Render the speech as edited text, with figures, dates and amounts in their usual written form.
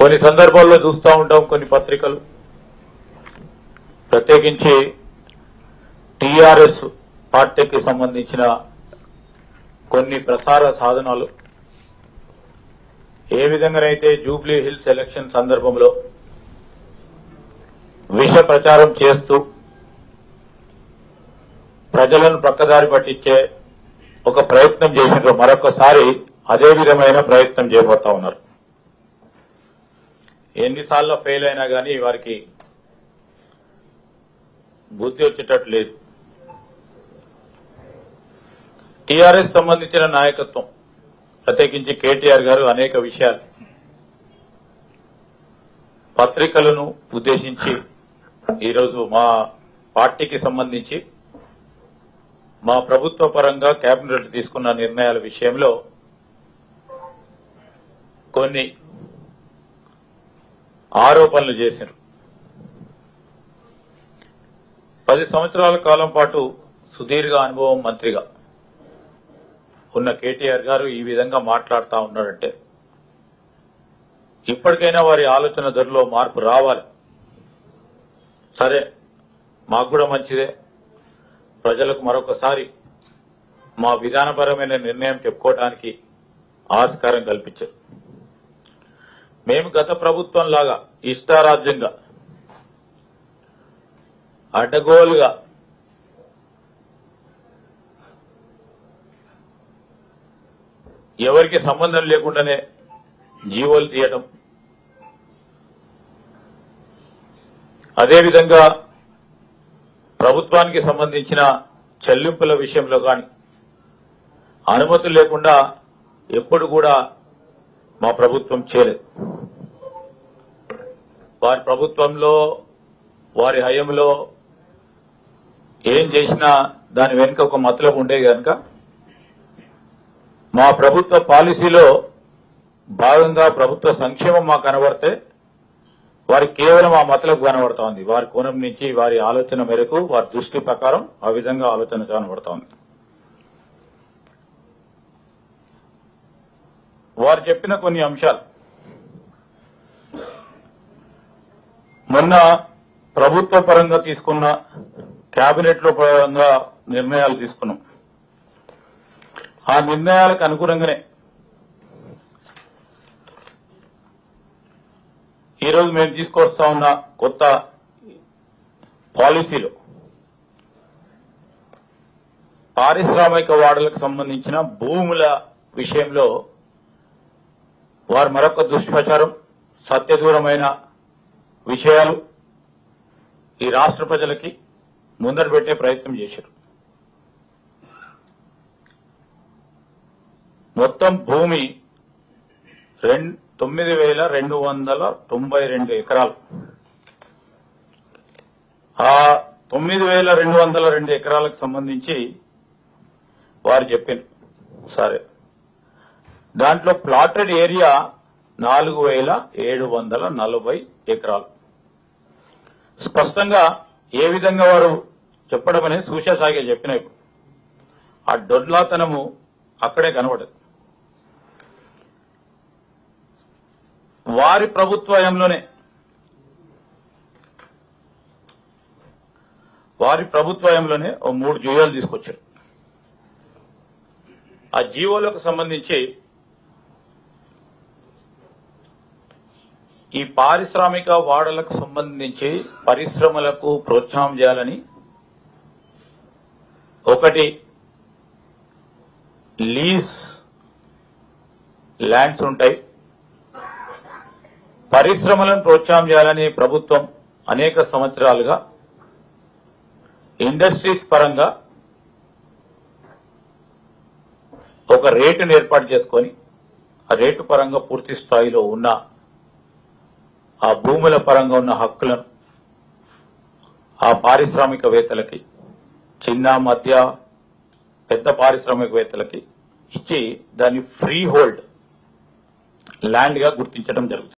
కొన్ని సందర్భాల్లో చూస్తూ ఉంటాం కొన్ని పత్రికలు ప్రత్యేకించి టీఆర్ఎస్ పార్టీకి సంబంధించిన కొన్ని ప్రసార సాధనాలు ఏ విధంగానైతే జూబ్లీ హిల్స్ ఎలక్షన్ సందర్భంలో విష ప్రచారం చేస్తూ ప్రజలను పక్కదారి పట్టించే ఒక ప్రయత్నం చేసినారు, మరొకసారి అదే విధమైన ప్రయత్నం చేయబోతా ఉన్నారు. ఎన్నిసార్లు ఫెయిల్ అయినా కానీ వారికి బుద్ధి వచ్చేటట్టు లేదు. టీఆర్ఎస్ సంబంధించిన నాయకత్వం ప్రత్యేకించి కేటీఆర్ గారు అనేక విషయాలు పత్రికలను ఉద్దేశించి ఈరోజు మా పార్టీకి సంబంధించి మా ప్రభుత్వ పరంగా కేబినెట్ తీసుకున్న నిర్ణయాల విషయంలో కొన్ని ఆరోపణలు చేశారు. 10 సంవత్సరాల కాలం పాటు సుదీర్ఘ అనుభవం మంత్రిగా ఉన్న కేటీఆర్ గారు ఈ విధంగా మాట్లాడుతూ ఉన్నారంటే ఇప్పటికైనా వారి ఆలోచన ధరలో మార్పు రావాలి. సరే, మాకు కూడా మంచిదే, ప్రజలకు మరొకసారి మా విధానపరమైన నిర్ణయం చెప్పుకోవడానికి ఆస్కారం కల్పించారు. మేము గత ప్రభుత్వం లాగా ఇష్టారాజ్యంగా అడ్డగోలుగా ఎవరికి సంబంధం లేకుండానే జీవోలు తీయడం, అదేవిధంగా ప్రభుత్వానికి సంబంధించిన చెల్లింపుల విషయంలో కానీ అనుమతులు లేకుండా ఎప్పుడు కూడా మా ప్రభుత్వం చేయలేదు. వారి ప్రభుత్వంలో వారి హయంలో ఏం చేసినా దాని వెనుక ఒక మతలబు ఉండేది కనుక మా ప్రభుత్వ పాలసీలో భాగంగా ప్రభుత్వ సంక్షేమం మాకు కనబడితే వారికి కేవలం ఆ మతలకు కనబడతా ఉంది. వారి కోణం నుంచి వారి ఆలోచన మేరకు వారి దృష్టి ప్రకారం ఆ విధంగా ఆలోచన కనబడతా ఉంది. వారు చెప్పిన కొన్ని అంశాలు మొన్న ప్రభుత్వ పరంగా తీసుకున్న కేబినెట్ లో పరంగా నిర్ణయాలు తీసుకున్నాం. ఆ నిర్ణయాలకు అనుగుణంగానే ఈరోజు మేము తీసుకొస్తా ఉన్న కొత్త పాలసీలో పారిశ్రామిక వాడలకు సంబంధించిన భూముల విషయంలో వారు మరొక దుష్ప్రచారం, సత్యదూరమైన విషయాలు ఈ రాష్ట్ర ప్రజలకి ముందర పెట్టే ప్రయత్నం చేశారు. మొత్తం భూమి 9,292 ఎకరాలు. ఆ 9,202 ఎకరాలకు సంబంధించి వారు చెప్పారు. సరే, దాంట్లో ప్లాటెడ్ ఏరియా 4,740 ఎకరాలు. స్పష్టంగా ఏ విధంగా వారు చెప్పడం అనేది సూచసాగే చెప్పిన ఆ దొడ్లాతనము అక్కడే కనబడదు. వారి ప్రభుత్వంలోనే ఓ 3 జీవోలు తీసుకొచ్చారు. ఆ జీవోలకు సంబంధించి ఈ పారిశ్రామిక వాడలకు సంబంధించి పరిశ్రమలకు ప్రోత్సాహం చేయాలని ఒకటి లీజ్ ల్యాండ్స్ ఉంటాయి. పరిశ్రమలను ప్రోత్సాహం చేయాలని ప్రభుత్వం అనేక సంవత్సరాలుగా ఇండస్ట్రీస్ పరంగా ఒక రేటును ఏర్పాటు చేసుకొని ఆ రేటు పరంగా పూర్తి స్థాయిలో ఉన్న ఆ భూముల పరంగా ఉన్న హక్కులను ఆ పారిశ్రామికవేత్తలకి, చిన్న మధ్య పెద్ద పారిశ్రామికవేత్తలకి ఇచ్చి దాన్ని ఫ్రీ హోల్డ్ ల్యాండ్ గా గుర్తించడం జరుగుతుంది.